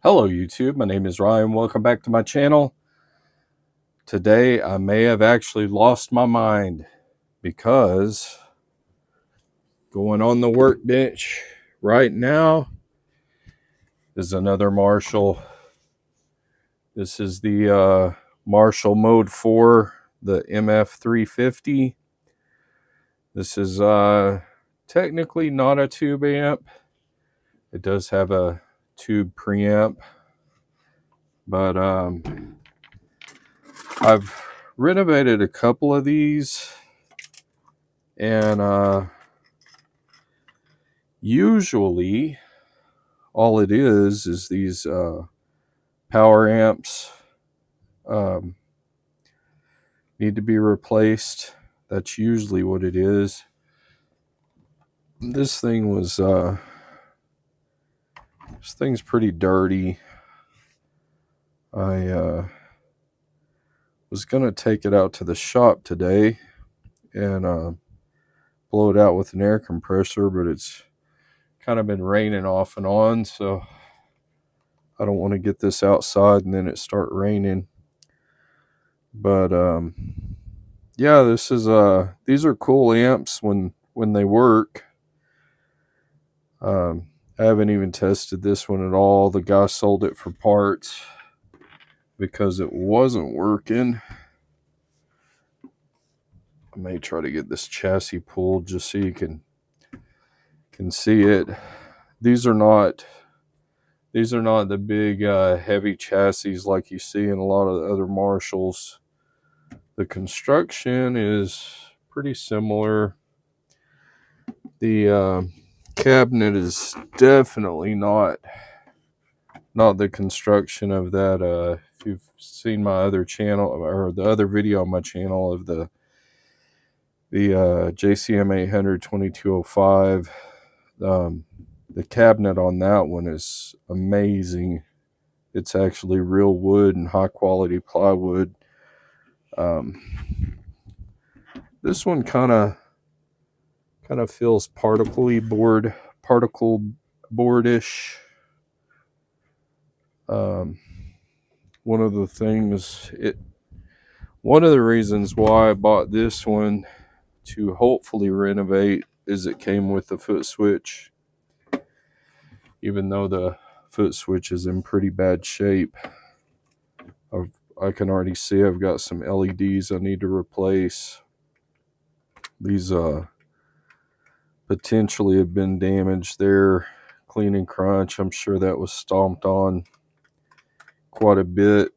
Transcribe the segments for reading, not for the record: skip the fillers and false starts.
Hello YouTube, my name is Ryan. Welcome back to my channel. Today I may have actually lost my mind because going on the workbench right now is another Marshall. This is the Marshall Mode Four, the MF350. This is technically not a tube amp. It does have a tube preamp, but I've renovated a couple of these, and usually all it is these power amps need to be replaced. That's usually what it is. This thing's pretty dirty. I was gonna take it out to the shop today and blow it out with an air compressor, but it's kind of been raining off and on, so I don't want to get this outside and then it start raining. But yeah, this is these are cool amps when they work. I haven't even tested this one at all. The guy sold it for parts because it wasn't working. I may try to get this chassis pulled just so you can see it. These are not the big heavy chassis like you see in a lot of the other Marshalls. The construction is pretty similar. The cabinet is definitely not the construction of that. If you've seen my other channel or the other video on my channel of the JCM 800 2205, the cabinet on that one is amazing. It's actually real wood and high quality plywood. This one kind of feels particle boardish. One of the reasons why I bought this one to hopefully renovate is it came with the foot switch, even though the foot switch is in pretty bad shape. I can already see I've got some LEDs I need to replace. These potentially have been damaged there. Clean and crunch, I'm sure that was stomped on quite a bit.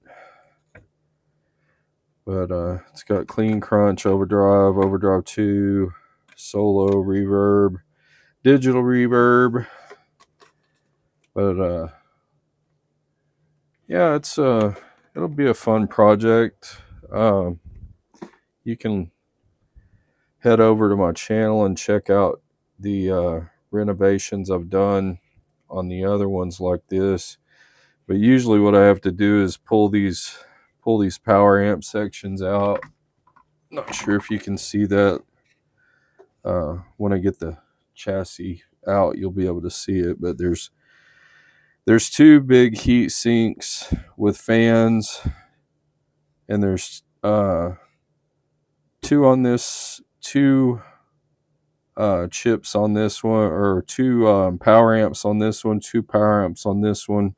But it's got clean crunch, overdrive 2, solo, reverb, digital reverb. But yeah, it'll be a fun project. You can head over to my channel and check out the renovations I've done on the other ones like this. But usually what I have to do is pull these power amp sections out. Not sure if you can see that. When I get the chassis out, you'll be able to see it. But there's two big heat sinks with fans, and there's two chips on this one, or two power amps on this one, two power amps on this one.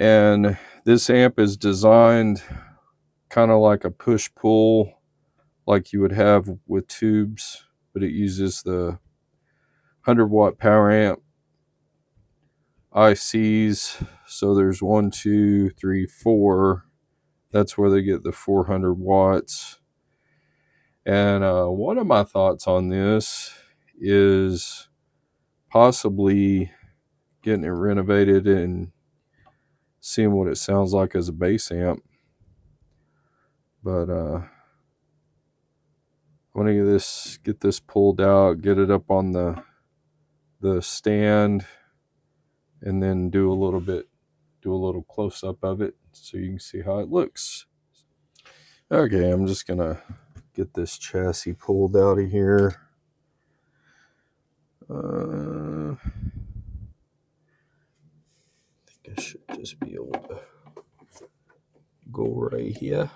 And this amp is designed kind of like a push-pull like you would have with tubes, but it uses the 100-watt power amp ICs. So there's 1, 2, 3, 4. That's where they get the 400 watts. And one of my thoughts on this is possibly getting it renovated and seeing what it sounds like as a bass amp. But I want to get this pulled out, get it up on the stand, and then do a little close up of it so you can see how it looks. Okay, I'm just gonna get this chassis pulled out of here. I I should just be able to go right here.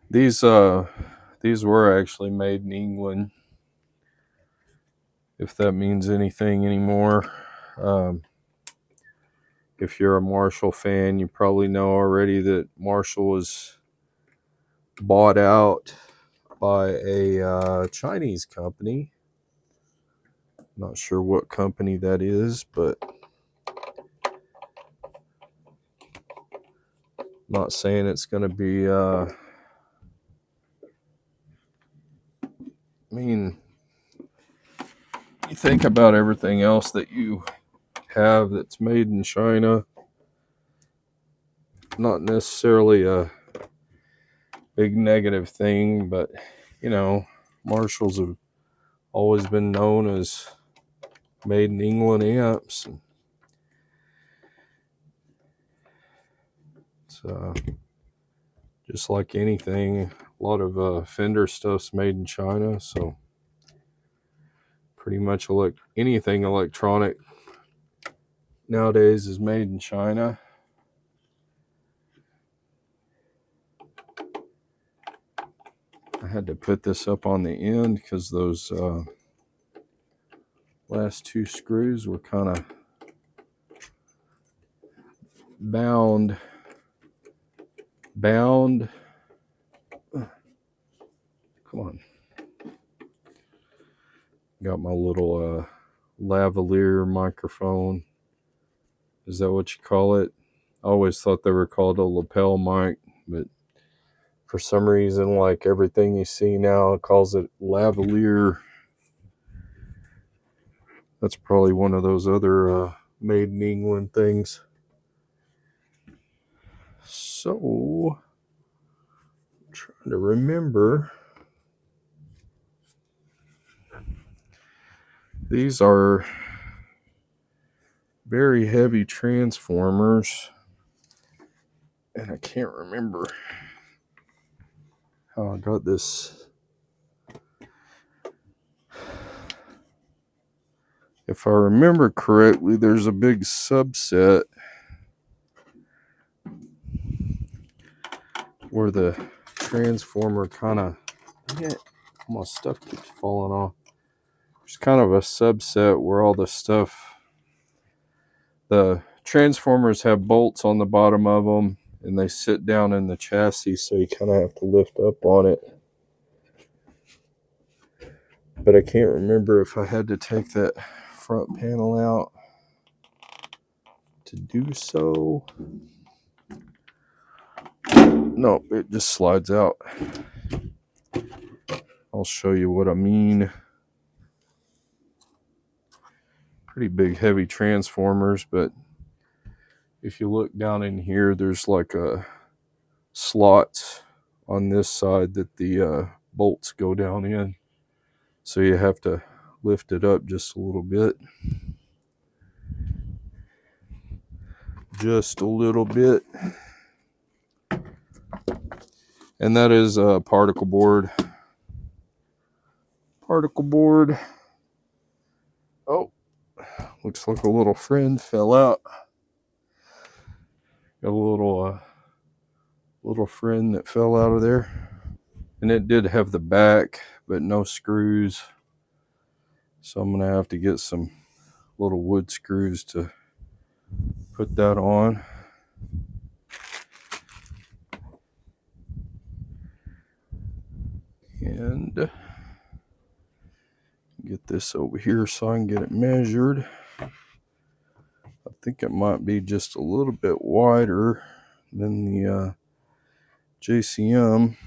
These were actually made in England, if that means anything anymore. If you're a Marshall fan, you probably know already that Marshall was bought out by a Chinese company. Not sure what company that is, but not saying it's going to be I mean, you think about everything else that you have that's made in China, not necessarily a big negative thing, but you know, Marshalls have always been known as made in England amps. It's just like anything, a lot of Fender stuff's made in China, so pretty much anything electronic nowadays is made in China. I had to put this up on the end because those last two screws were kind of bound. Come on. Got my little lavalier microphone. Is that what you call it? I always thought they were called a lapel mic, but for some reason, like everything you see now, it calls it lavalier. That's probably one of those other made in England things. So, I'm trying to remember. These are very heavy transformers, and I can't remember how I got this. If I remember correctly, there's a big subset where the transformer kind of, my stuff keeps falling off. There's kind of a subset where all the transformers have bolts on the bottom of them, and they sit down in the chassis, so you kind of have to lift up on it. But I can't remember if I had to take that front panel out to do so. No, it just slides out. I'll show you what I mean. Pretty big, heavy transformers, but if you look down in here, there's like a slot on this side that the bolts go down in. So you have to lift it up just a little bit. Just a little bit. And that is a particle board. Particle board. Oh, looks like a little friend fell out. Got a little friend that fell out of there. And it did have the back, but no screws. So I'm going to have to get some little wood screws to put that on. And get this over here so I can get it measured. I think it might be just a little bit wider than the JCM.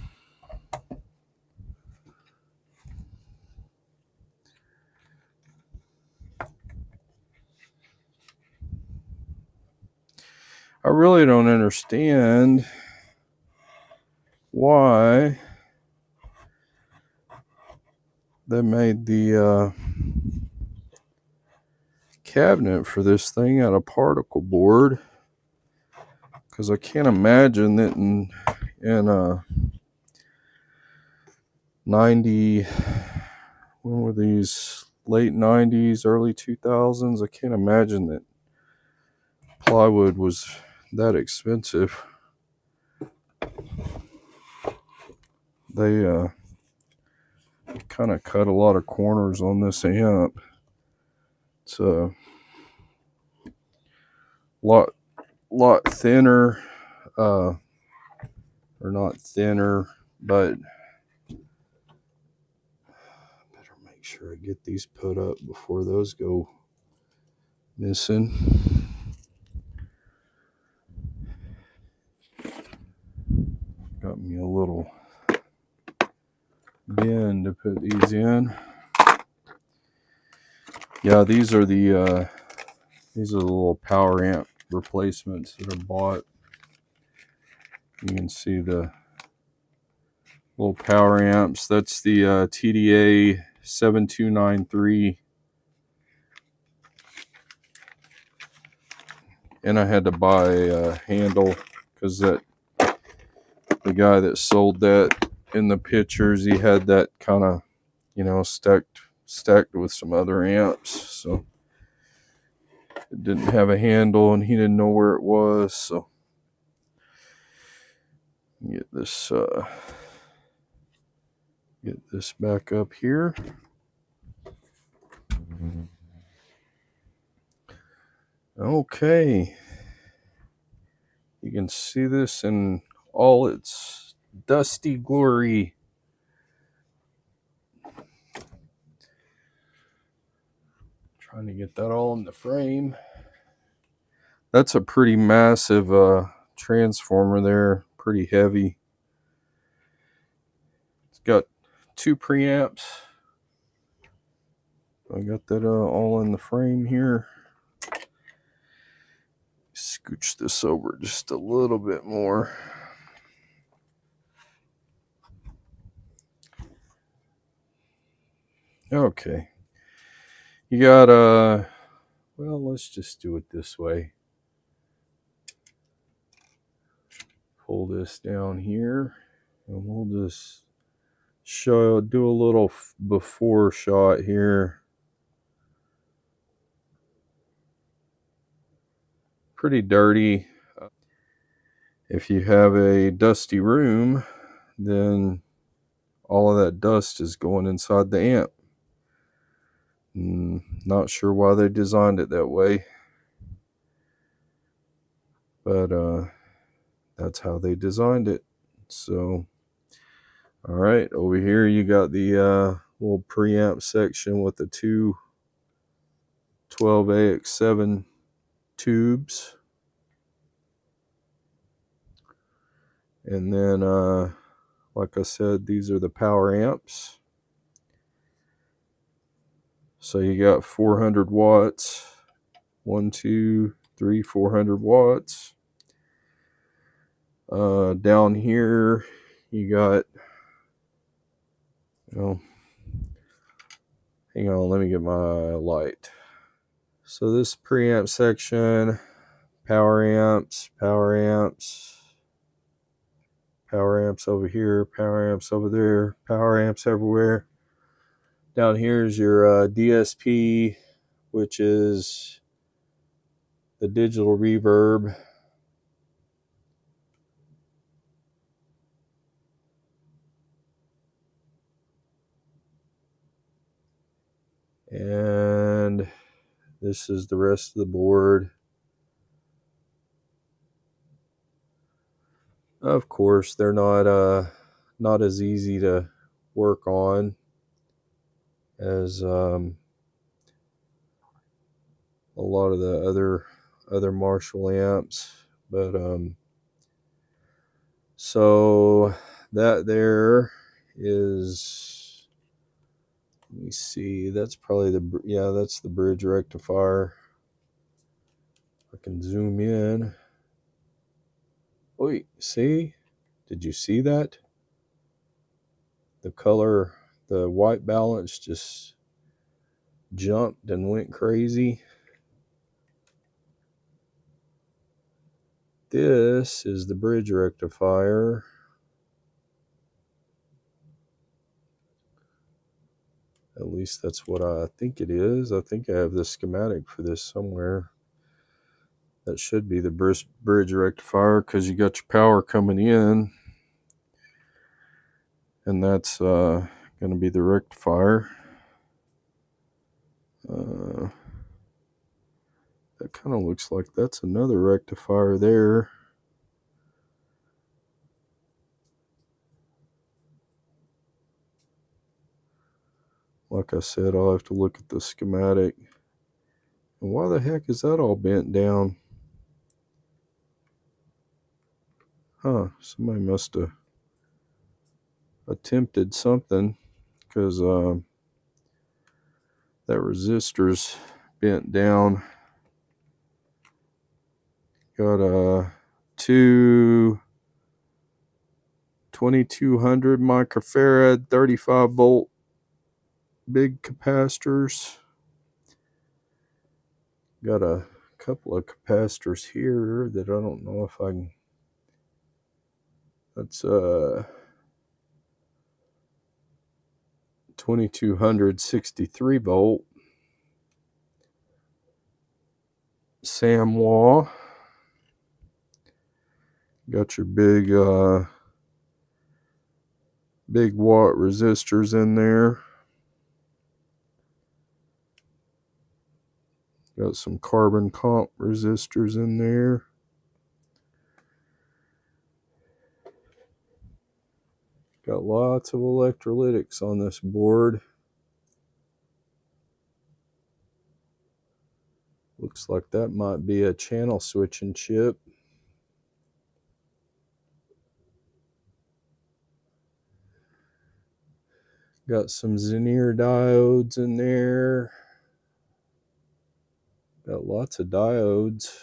I really don't understand why they made the cabinet for this thing out of particle board, because I can't imagine that in 90, when were these, late 90s, early 2000s, I can't imagine that plywood was that expensive. They kind of cut a lot of corners on this amp. It's a lot thinner, or not thinner, but better make sure I get these put up before those go missing. Got me a little bin to put these in. Yeah, these are the little power amp replacements that are bought. You can see the little power amps. That's the TDA 7293. And I had to buy a handle because the guy that sold that in the pictures, he had that kind of, stacked with some other amps. So it didn't have a handle and he didn't know where it was. So get this back up here. Okay. You can see this in all its dusty glory. Trying to get that all in the frame. That's a pretty massive transformer there, pretty heavy. It's got 2 preamps. I got that all in the frame here. Scooch this over just a little bit more. Okay. You got well, let's just do it this way. Pull this down here and we'll just do a little before shot here. Pretty dirty. If you have a dusty room, then all of that dust is going inside the amp. Not sure why they designed it that way, but that's how they designed it. So, all right, over here you got the little preamp section with the 2 12AX7 tubes, and then like I said, these are the power amps. So you got 400 watts, 1, 2, 3, 400 watts. Down here you got, hang on, let me get my light. So this preamp section, power amps over here, power amps over there, power amps everywhere. Down here is your DSP, which is the digital reverb. And this is the rest of the board. Of course, they're not as easy to work on as a lot of the other Marshall amps, but so that there is, let me see, that's probably that's the bridge rectifier. I can zoom in. Wait, see? Did you see that? The color, the white balance just jumped and went crazy. This is the bridge rectifier. At least that's what I think it is. I think I have the schematic for this somewhere. That should be the bridge rectifier, because you got your power coming in, and that's going to be the rectifier. That kind of looks like that's another rectifier there. Like I said, I'll have to look at the schematic. And why the heck is that all bent down? Huh, somebody must have attempted something, because that resistor's bent down. Got two 2200 microfarad 35 volt big capacitors. Got a couple of capacitors here that I don't know if I can. That's 2200 63 volt SAMWA. Got your big big watt resistors in there. Got some carbon comp resistors in there. Got lots of electrolytics on this board. Looks like that might be a channel switching chip. Got some Xeneer diodes in there. Got lots of diodes.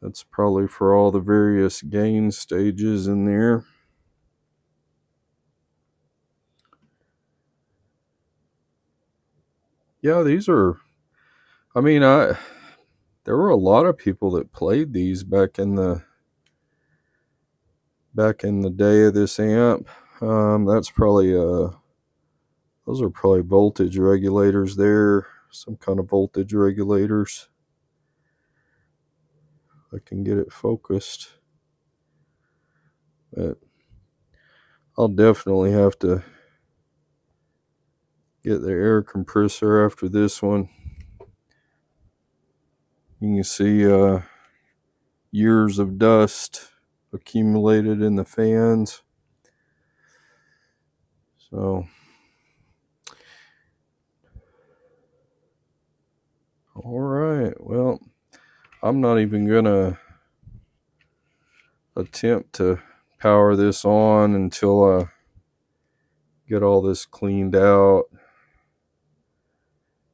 That's probably for all the various gain stages in there. Yeah, these are, I mean, there were a lot of people that played these back in the day of this amp. That's probably those are probably voltage regulators there, some kind of voltage regulators. I can get it focused, but I'll definitely have to get the air compressor after this one. You can see years of dust accumulated in the fans. So, all right, well, I'm not even gonna attempt to power this on until I get all this cleaned out,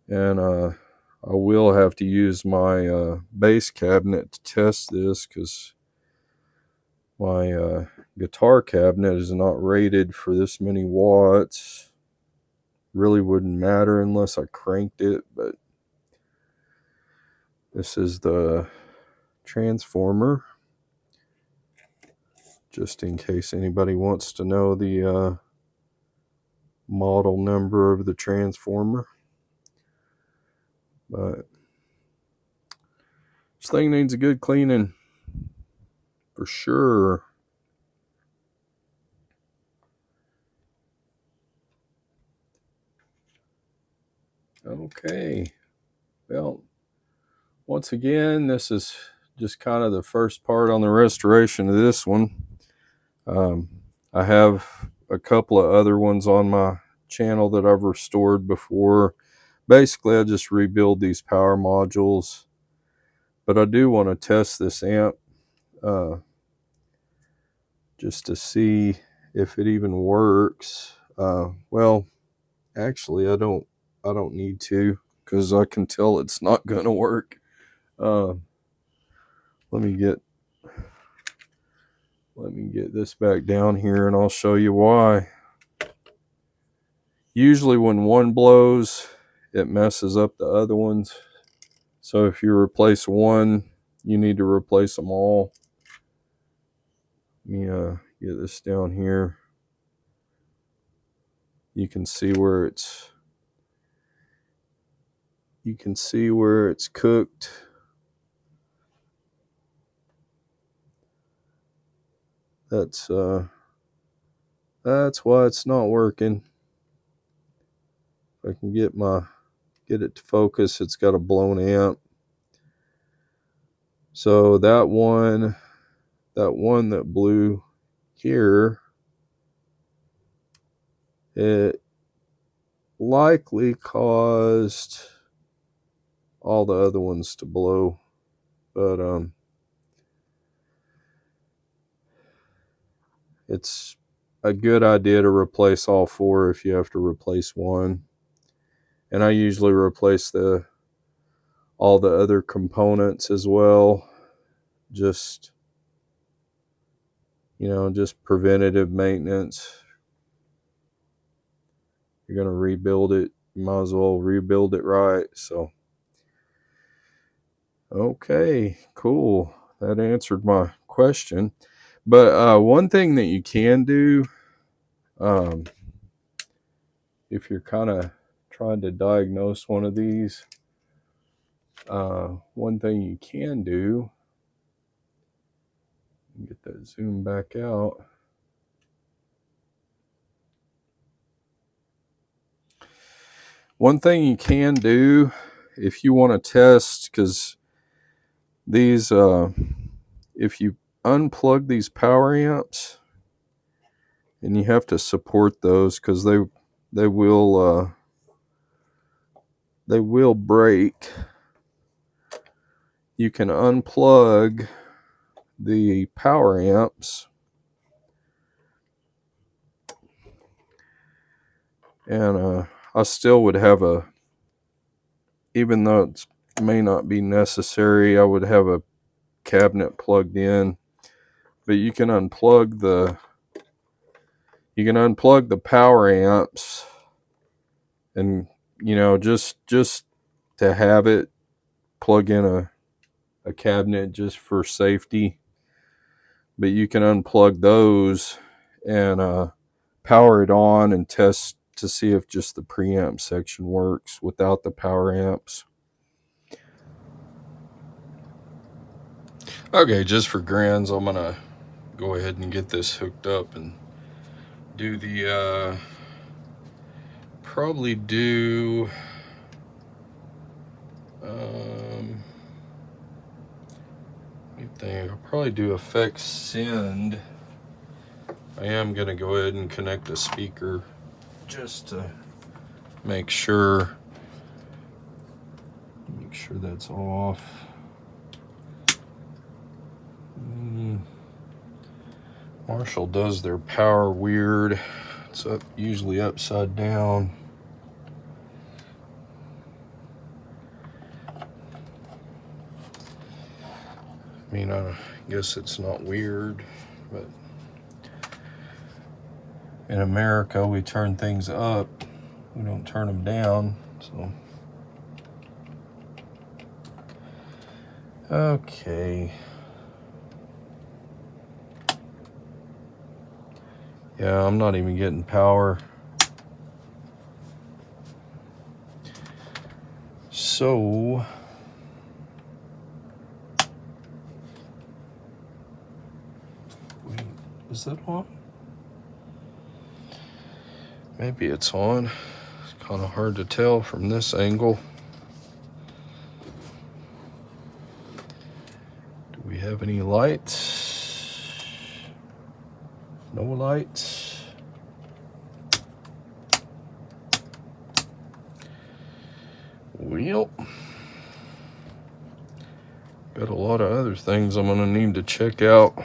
and I will have to use my bass cabinet to test this, because my guitar cabinet is not rated for this many watts. Really wouldn't matter unless I cranked it, but this is the transformer, just in case anybody wants to know the model number of the transformer. But this thing needs a good cleaning for sure. Okay, well, once again, this is just kind of the first part on the restoration of this one. I have a couple of other ones on my channel that I've restored before. Basically, I just rebuild these power modules, but I do want to test this amp just to see if it even works. Well, actually, I don't need to, because I can tell it's not going to work. Let me get this back down here, and I'll show you why. Usually when one blows, it messes up the other ones. So if you replace one, you need to replace them all. Let me get this down here. You can see where it's cooked. That's why it's not working. If I can get it to focus, it's got a blown amp. So that one that blew here, it likely caused all the other ones to blow, but it's a good idea to replace all four if you have to replace one. And I usually replace all the other components as well. Just, just preventative maintenance. You're going to rebuild it, you might as well rebuild it right. So, okay, cool. That answered my question. But one thing that you can do, if you're kind of trying to diagnose one of these, one thing you can do, get that zoom back out. One thing you can do if you want to test, because these, if you unplug these power amps, and you have to support those because they will break. You can unplug the power amps, and I still would have even though it may not be necessary, I would have a cabinet plugged in. But you can unplug the power amps, and just to have it, plug in a cabinet just for safety. But you can unplug those and power it on and test to see if just the preamp section works without the power amps. Okay, just for grins, I'm gonna go ahead and get this hooked up and do the probably do I'll probably do effects send. I am gonna go ahead and connect the speaker just to make sure that's off. Marshall does their power weird. It's usually upside down. I mean, I guess it's not weird, but in America we turn things up, we don't turn them down. So okay, yeah, I'm not even getting power. So wait, is that on? Maybe it's on. It's kind of hard to tell from this angle. Do we have any lights? No lights. Well, got a lot of other things I'm gonna need to check out.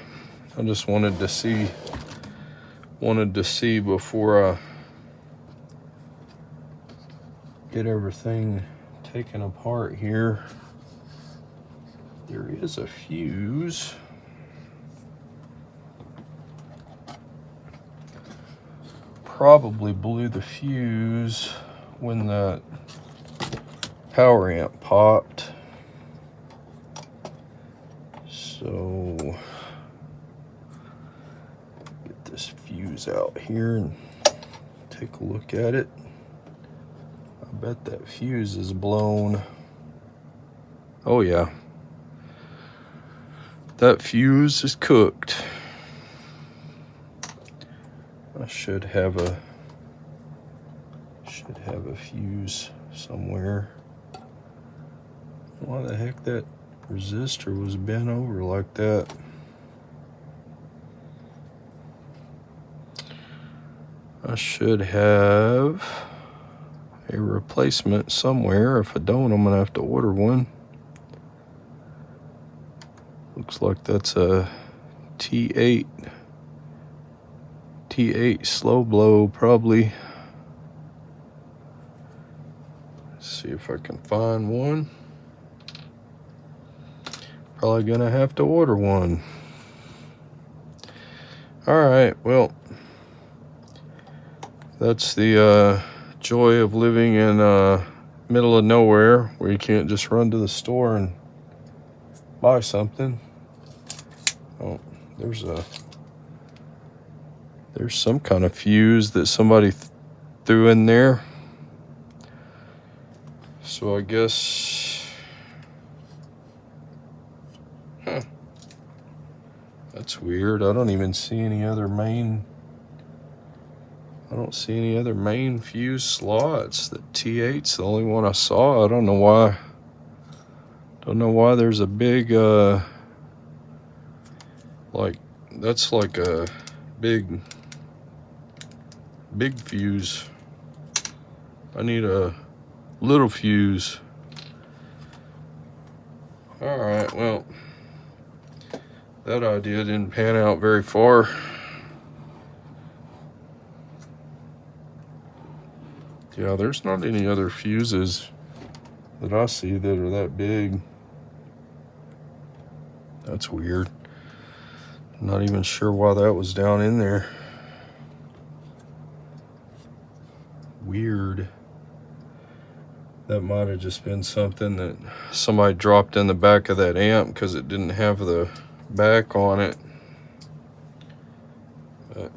I just wanted to see before I get everything taken apart here. There is a fuse. Probably blew the fuse when that power amp popped. So get this fuse out here and take a look at it. I bet that fuse is blown. Oh yeah, that fuse is cooked. I should have a fuse somewhere. Why the heck that resistor was bent over like that? I should have a replacement somewhere. If I don't, I'm gonna have to order one. Looks like that's a T8 slow blow probably. Let's see if I can find one. Probably gonna have to order one. Alright, well, that's the joy of living in middle of nowhere where you can't just run to the store and buy something. Oh, there's some kind of fuse that somebody threw in there. So I guess, that's weird. I don't even see any other main. I don't see any other main fuse slots. The T8's the only one I saw. I don't know why. Don't know why there's a big like, that's like a big fuse. I need a little fuse. All right, well, that idea didn't pan out very far. Yeah, there's not any other fuses that I see that are that big. That's weird. Not even sure why that was down in there. Weird. That might have just been something that somebody dropped in the back of that amp because it didn't have the back on it. But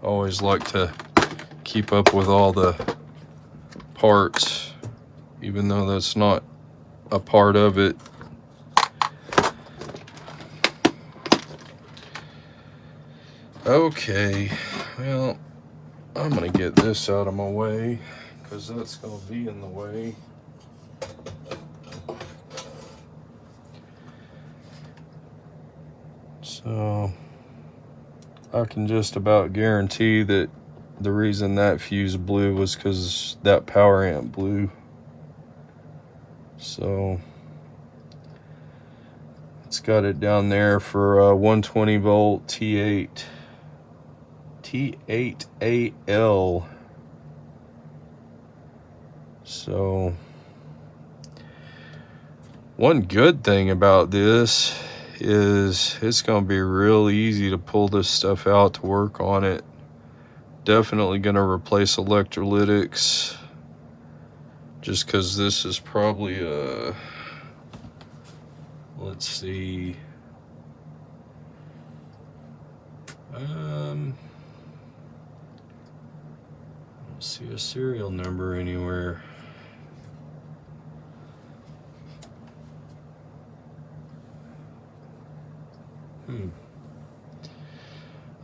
I always like to keep up with all the parts, even though that's not a part of it. Okay, well, I'm gonna get this out of my way because that's gonna be in the way. So I can just about guarantee that the reason that fuse blew was because that power amp blew. So it's got it down there for 120 volt T8AL. So one good thing about this is it's going to be real easy to pull this stuff out to work on it. Definitely going to replace electrolytics, just because this is probably a, let's see, I don't see a serial number anywhere.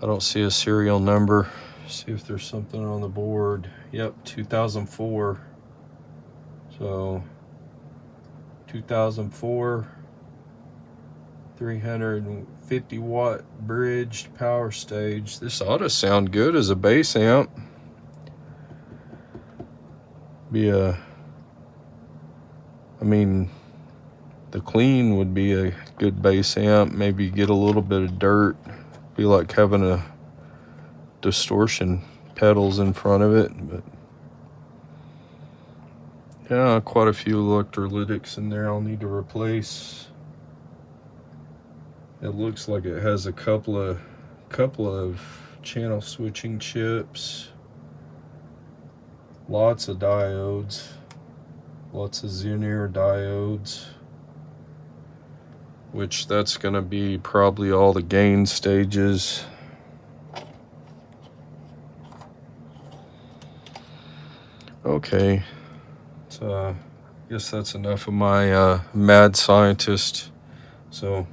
I don't see a serial number. See if there's something on the board. Yep, 2004. So 2004 350 watt bridged power stage. This ought to sound good as a bass amp. I mean, the clean would be a good bass amp. Maybe get a little bit of dirt. Be like having a distortion pedals in front of it. But yeah, quite a few electrolytics in there I'll need to replace. It looks like it has a couple of channel switching chips, lots of diodes, lots of Zunier diodes. which that's going to be probably all the gain stages. Okay, so I guess that's enough of my mad scientist. So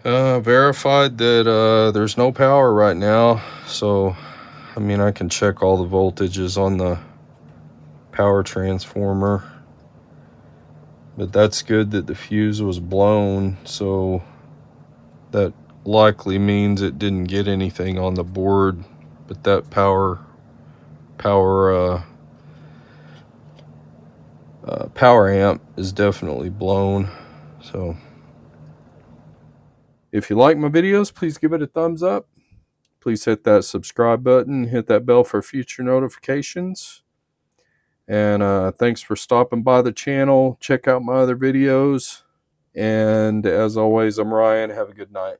verified that there's no power right now, so I mean I can check all the voltages on the power transformer, but that's good that the fuse was blown, so that likely means it didn't get anything on the board, but that power amp is definitely blown. So if you like my videos, please give it a thumbs up. Please hit that subscribe button, hit that bell for future notifications. And thanks for stopping by the channel. Check out my other videos. And as always, I'm Ryan. Have a good night.